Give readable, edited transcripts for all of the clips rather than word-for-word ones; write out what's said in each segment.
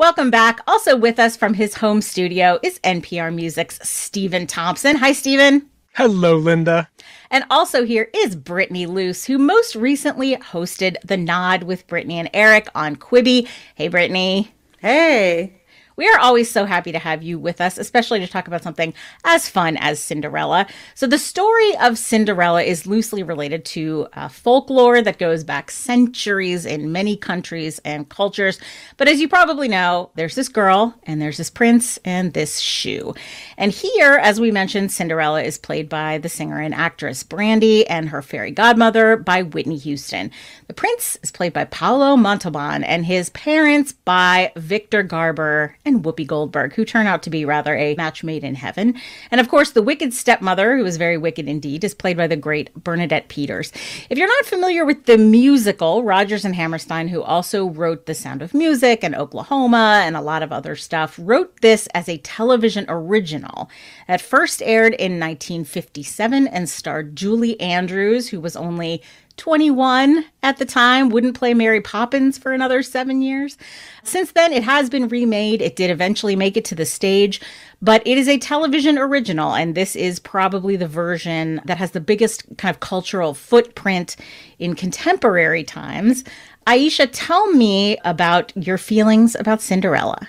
Welcome back. Also with us from his home studio is NPR Music's Stephen Thompson. Hi, Stephen. Hello, Linda. And also here is Brittany Luce, who most recently hosted The Nod with Brittany and Eric on Quibi. Hey, Brittany. Hey. We are always so happy to have you with us, especially to talk about something as fun as Cinderella. So the story of Cinderella is loosely related to folklore that goes back centuries in many countries and cultures. But as you probably know, there's this girl and there's this prince and this shoe. And here, as we mentioned, Cinderella is played by the singer and actress Brandy and her fairy godmother by Whitney Houston. The prince is played by Paolo Montalban and his parents by Victor Garber and Whoopi Goldberg, who turn out to be rather a match made in heaven. And of course, the wicked stepmother, who is very wicked indeed, is played by the great Bernadette Peters. If you're not familiar with the musical, Rodgers and Hammerstein, who also wrote The Sound of Music and Oklahoma and a lot of other stuff, wrote this as a television original that first aired in 1957 and starred Julie Andrews, who was only 21 at the time, wouldn't play Mary Poppins for another 7 years. Since then, it has been remade. It did eventually make it to the stage, but it is a television original, and this is probably the version that has the biggest kind of cultural footprint in contemporary times. Aisha, tell me about your feelings about Cinderella.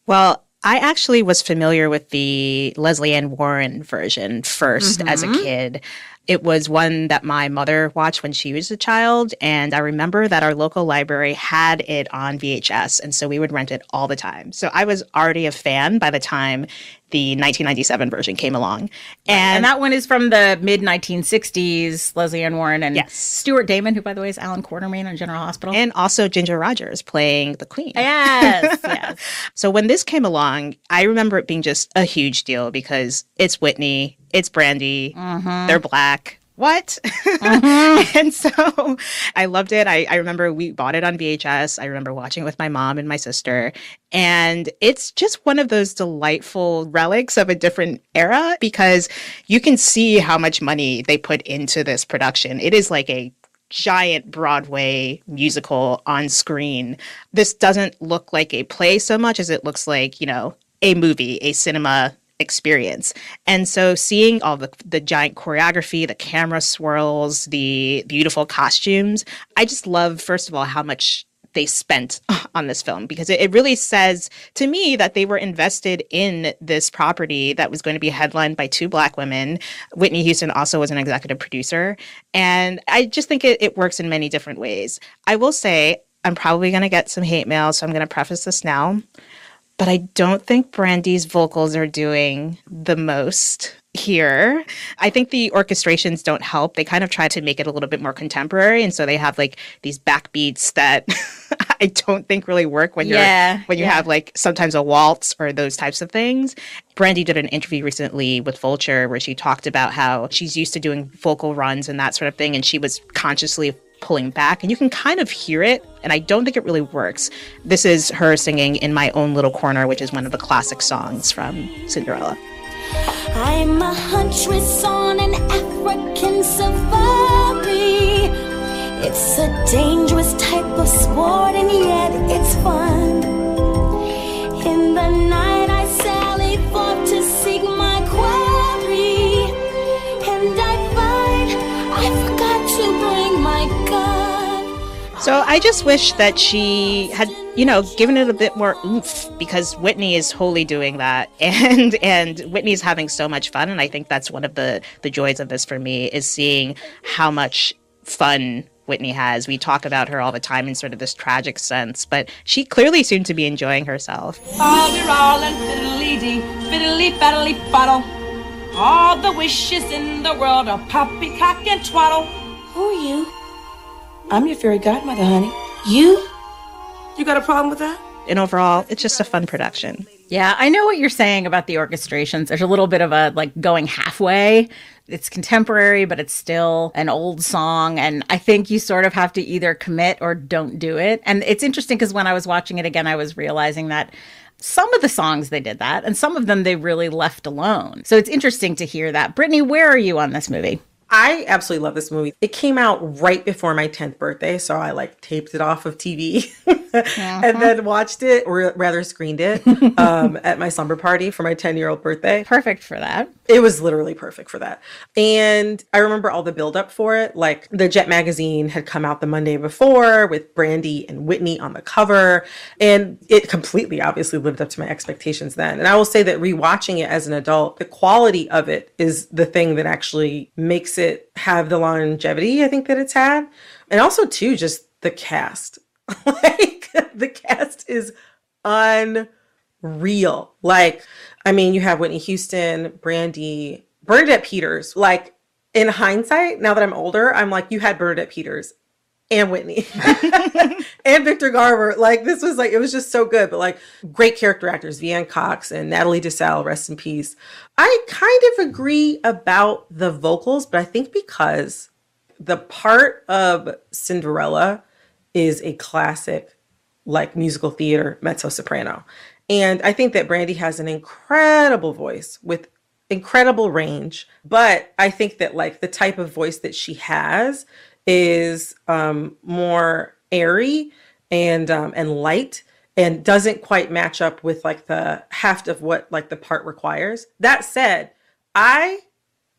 Well, I actually was familiar with the Leslie Ann Warren version first as a kid. It was one that my mother watched when she was a child, and I remember that our local library had it on VHS, and so we would rent it all the time. So I was already a fan by the time the 1997 version came along. And that one is from the mid-1960s, Leslie Ann Warren and yes. Stuart Damon, who, by the way, is Alan Quartermain on General Hospital. And also Ginger Rogers playing the Queen. Yes, yes. So when this came along, I remember it being just a huge deal because it's Whitney, it's Brandy, they're black. What? And so I loved it. I remember we bought it on VHS. I remember watching it with my mom and my sister. And it's just one of those delightful relics of a different era because you can see how much money they put into this production. It is like a giant Broadway musical on screen. This doesn't look like a play so much as it looks like, you know, a movie, a cinema experience. And so seeing all the giant choreography, the camera swirls, the beautiful costumes, I just love, first of all, how much they spent on this film because it really says to me that they were invested in this property that was going to be headlined by two black women. Whitney Houston also was an executive producer. And I just think it works in many different ways. I will say I'm probably going to get some hate mail, so I'm going to preface this now. But I don't think Brandy's vocals are doing the most here. I think the orchestrations don't help. They kind of try to make it a little bit more contemporary. And so they have like these backbeats that I don't think really work when you have like sometimes a waltz or those types of things. Brandy did an interview recently with Vulture where she talked about how she's used to doing vocal runs and that sort of thing. And she was consciously pulling back, and you can kind of hear it, and I don't think it really works. This is her singing In My Own Little Corner, which is one of the classic songs from Cinderella. I'm a huntress on an African safari. It's a dangerous type of sport, and yet it's fun. In the night I sally forth to seek my quarry, and I find I forgot to bring my gun. So I just wish that she had, you know, given it a bit more oomph because Whitney is wholly doing that. And Whitney's having so much fun. And I think that's one of the joys of this for me is seeing how much fun Whitney has. We talk about her all the time in sort of this tragic sense, but she clearly seemed to be enjoying herself. All and fiddly-dee, fiddly-faddly-faddle. All the wishes in the world are poppycock and twaddle. Who are you? I'm your fairy godmother, honey. You? You got a problem with that? And overall, it's just a fun production. Yeah, I know what you're saying about the orchestrations. There's a little bit of a, like, going halfway. It's contemporary, but it's still an old song. And I think you sort of have to either commit or don't do it. And it's interesting because when I was watching it again, I was realizing that some of the songs they did that, and some of them they really left alone. So it's interesting to hear that. Brittany, where are you on this movie? I absolutely love this movie. It came out right before my 10th birthday, so I like taped it off of TV and then watched it, or rather screened it at my slumber party for my 10-year-old birthday. Perfect for that. It was literally perfect for that. And I remember all the buildup for it. Like the Jet magazine had come out the Monday before with Brandy and Whitney on the cover. And it completely obviously lived up to my expectations then. And I will say that rewatching it as an adult, the quality of it is the thing that actually makes it have the longevity I think that it's had. And also too, just the cast. Like the cast is unreal. Like, I mean, you have Whitney Houston, Brandy, Bernadette Peters. Like, in hindsight, now that I'm older, I'm like, you had Bernadette Peters and Whitney and Victor Garber. Like, this was like, it was just so good. But like, great character actors, Vivian Cox and Natalie DeSalle, rest in peace. I kind of agree about the vocals, but I think because the part of Cinderella is a classic, like, musical theater mezzo-soprano. And I think that Brandy has an incredible voice with incredible range. But I think that like the type of voice that she has is more airy and light, and doesn't quite match up with like the heft of what like the part requires. That said, I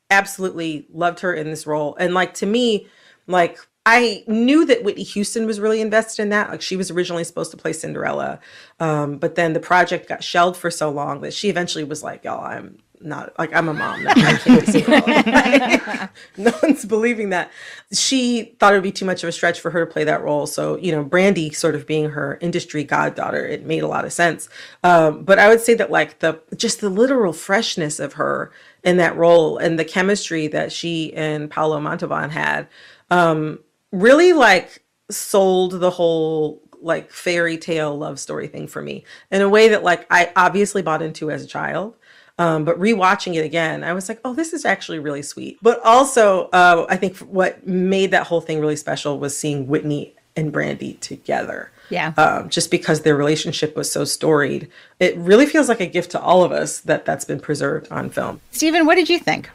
absolutely loved her in this role. And like, to me, like, I knew that Whitney Houston was really invested in that. Like, she was originally supposed to play Cinderella. But then the project got shelved for so long that she eventually was like, y'all, I'm not, like, I'm a mom. No, I can't be Cinderella. Like, no one's believing that. She thought it would be too much of a stretch for her to play that role. So, you know, Brandy sort of being her industry goddaughter, it made a lot of sense. But I would say that like just the literal freshness of her in that role and the chemistry that she and Paolo Montalban had, really like sold the whole like fairy tale love story thing for me in a way that like I obviously bought into as a child. But rewatching it again, I was like, oh, this is actually really sweet. But also, I think what made that whole thing really special was seeing Whitney and Brandy together. Yeah. Just because their relationship was so storied. It really feels like a gift to all of us that that's been preserved on film. Stephen, what did you think?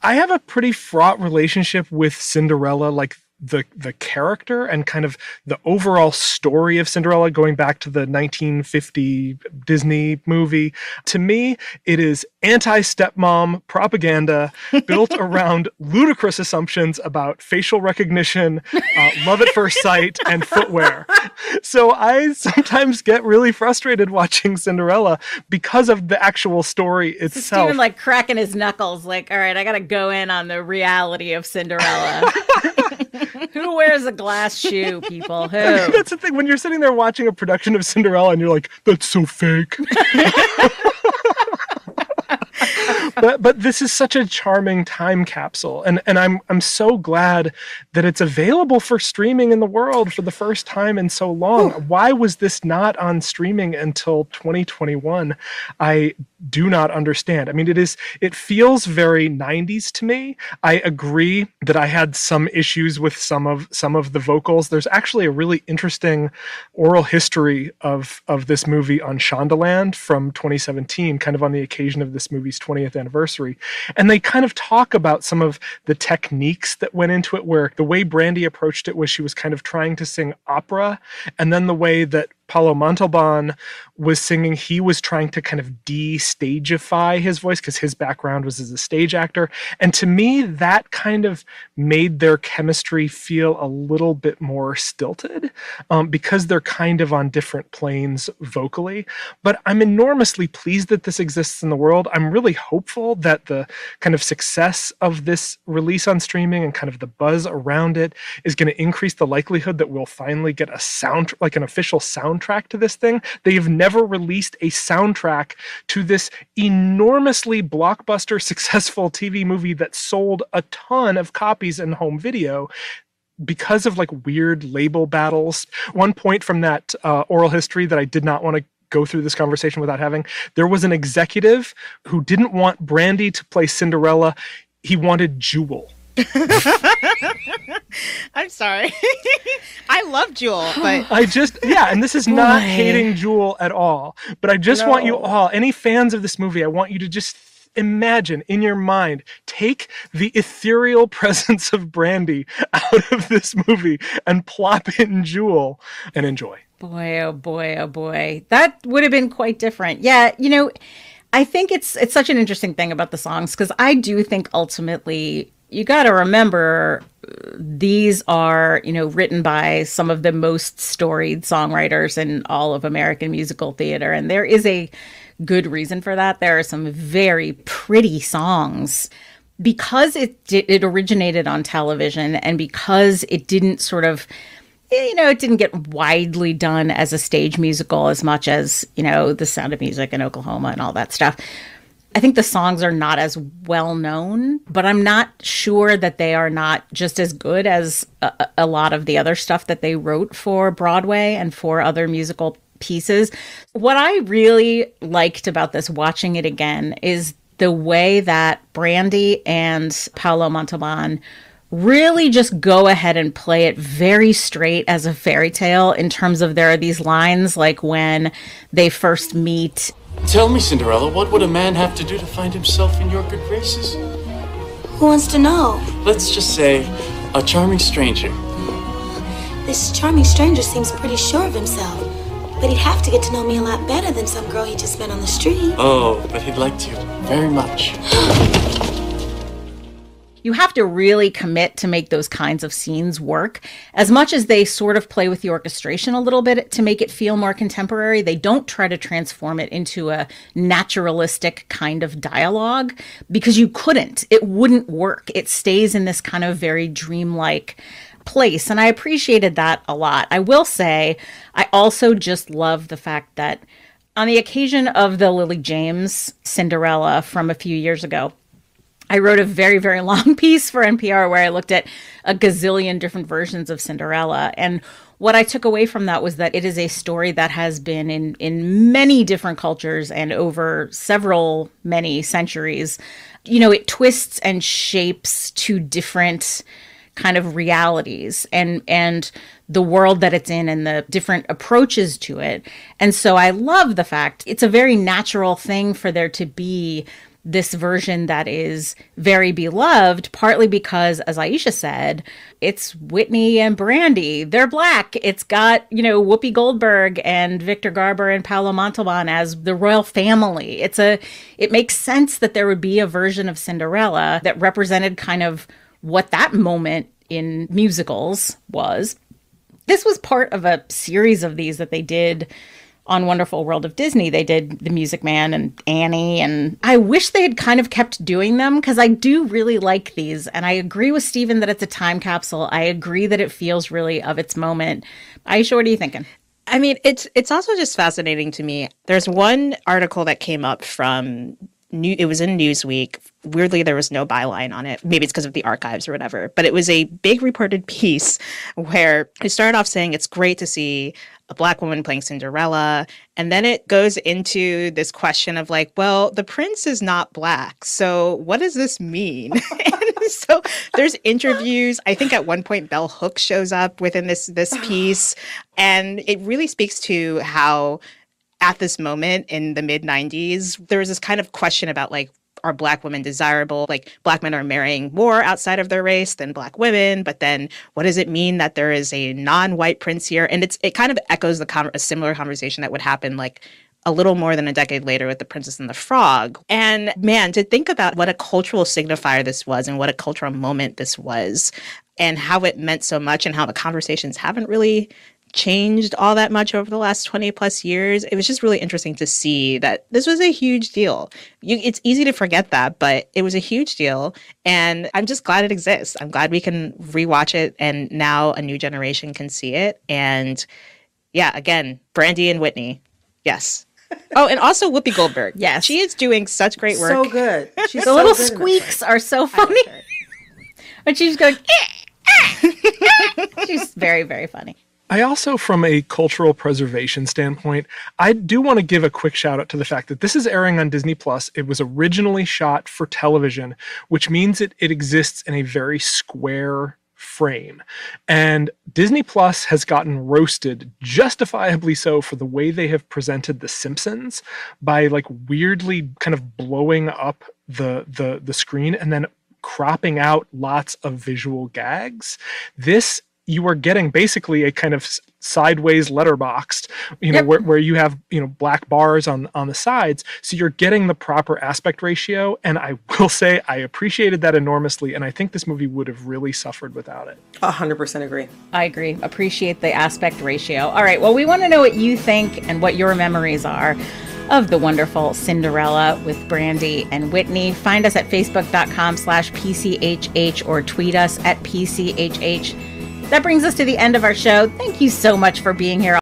I have a pretty fraught relationship with Cinderella, like the character and kind of the overall story of Cinderella, going back to the 1950 Disney movie. To me, it is anti-stepmom propaganda built around ludicrous assumptions about facial recognition, love at first sight, and footwear. So I sometimes get really frustrated watching Cinderella because of the actual story itself. So Stephen like cracking his knuckles like, all right, I got to go in on the reality of Cinderella. Who wears a glass shoe, people? Who? That's the thing. When you're sitting there watching a production of Cinderella and you're like, that's so fake. But this is such a charming time capsule. And I'm so glad that it's available for streaming in the world for the first time in so long. Ooh. Why was this not on streaming until 2021? I do not understand. I mean, it feels very 90s to me. I agree that I had some issues with some of the vocals. There's actually a really interesting oral history of this movie on Shondaland from 2017, kind of on the occasion of this movie's 20th anniversary. And they kind of talk about some of the techniques that went into it, where the way Brandy approached it was she was kind of trying to sing opera, and then the way that Paolo Montalban was singing, he was trying to kind of de-stagify his voice because his background was as a stage actor. And to me, that kind of made their chemistry feel a little bit more stilted because they're kind of on different planes vocally. But I'm enormously pleased that this exists in the world. I'm really hopeful that the kind of success of this release on streaming and kind of the buzz around it is going to increase the likelihood that we'll finally get an official soundtrack to this thing. They've never released a soundtrack to this enormously blockbuster successful TV movie that sold a ton of copies in home video because of like weird label battles. One point from that oral history that I did not want to go through this conversation without having, there was an executive who didn't want Brandy to play Cinderella. He wanted Jewel. I'm sorry. I love Jewel, but and this is not hating Jewel at all, but I just want you all, any fans of this movie, I want you to just imagine in your mind, take the ethereal presence of Brandy out of this movie and plop in Jewel and enjoy. Boy, oh boy, oh boy. That would have been quite different. Yeah, I think it's such an interesting thing about the songs, because I do think ultimately you got to remember these are, written by some of the most storied songwriters in all of American musical theater. And there is a good reason for that. There are some very pretty songs. Because it originated on television, and because it didn't sort of, it didn't get widely done as a stage musical as much as, The Sound of Music in Oklahoma and all that stuff. I think the songs are not as well known, but I'm not sure that they are not just as good as a lot of the other stuff that they wrote for Broadway and for other musical pieces. What I really liked about this, watching it again, is the way that Brandy and Paolo Montalban really just go ahead and play it very straight as a fairy tale, in terms of there are these lines like when they first meet. Tell me, Cinderella, what would a man have to do to find himself in your good graces? Who wants to know? Let's just say a charming stranger. This charming stranger seems pretty sure of himself, but he'd have to get to know me a lot better than some girl he just met on the street. Oh, but he'd like to very much. You have to really commit to make those kinds of scenes work. As much as they sort of play with the orchestration a little bit to make it feel more contemporary, they don't try to transform it into a naturalistic kind of dialogue, because you couldn't. It wouldn't work. It stays in this kind of very dreamlike place. And I appreciated that a lot. I will say, I also just love the fact that on the occasion of the Lily James Cinderella from a few years ago, I wrote a very, very long piece for NPR where I looked at a gazillion different versions of Cinderella. And what I took away from that was that it is a story that has been in many different cultures and over many centuries. It twists and shapes to different kind of realities and the world that it's in and the different approaches to it. And so I love the fact it's a very natural thing for there to be this version that is very beloved, partly because, as Aisha said, it's Whitney and Brandy. They're Black. It's got, Whoopi Goldberg and Victor Garber and Paolo Montalban as the royal family. It makes sense that there would be a version of Cinderella that represented kind of what that moment in musicals was. This was part of a series of these that they did on Wonderful World of Disney. They did The Music Man and Annie, and I wish they had kind of kept doing them, because I do really like these. And I agree with Stephen that it's a time capsule. I agree that it feels really of its moment. Aisha, what are you thinking? I mean, it's also just fascinating to me. There's one article that came up from it was in Newsweek. Weirdly, there was no byline on it. Maybe it's because of the archives or whatever. But it was a big reported piece where it started off saying it's great to see a Black woman playing Cinderella. And then it goes into this question of like, well, the prince is not Black. So what does this mean? And so there's interviews. I think at one point Bell Hooks shows up within this piece. And it really speaks to how at this moment in the mid-90s, there was this kind of question about like, are Black women desirable? Like, Black men are marrying more outside of their race than Black women. But then what does it mean that there is a non-white prince here? And it kind of echoes a similar conversation that would happen like a little more than a decade later with The Princess and the Frog. And man, to think about what a cultural signifier this was and what a cultural moment this was and how it meant so much and how the conversations haven't really changed all that much over the last 20 plus years. It was just really interesting to see that this was a huge deal. It's easy to forget that, but it was a huge deal. And I'm just glad it exists. I'm glad we can rewatch it and now a new generation can see it. And yeah, again, Brandy and Whitney. Yes. Oh, and also Whoopi Goldberg. Yes. She is doing such great work. So good. She's the little squeaks are so funny. When she's going, she's very, very funny. I also, from a cultural preservation standpoint, I do want to give a quick shout out to the fact that this is airing on Disney+. It was originally shot for television, which means it exists in a very square frame. And Disney Plus has gotten roasted, justifiably so, for the way they have presented The Simpsons by like weirdly kind of blowing up the screen and then cropping out lots of visual gags. This, you are getting basically a kind of sideways letterboxed, where you have, black bars on the sides. So you're getting the proper aspect ratio. And I will say I appreciated that enormously. And I think this movie would have really suffered without it. 100% agree. I agree. Appreciate the aspect ratio. All right. Well, we want to know what you think and what your memories are of the wonderful Cinderella with Brandy and Whitney. Find us at facebook.com/PCHH or tweet us at PCHH. That brings us to the end of our show. Thank you so much for being here.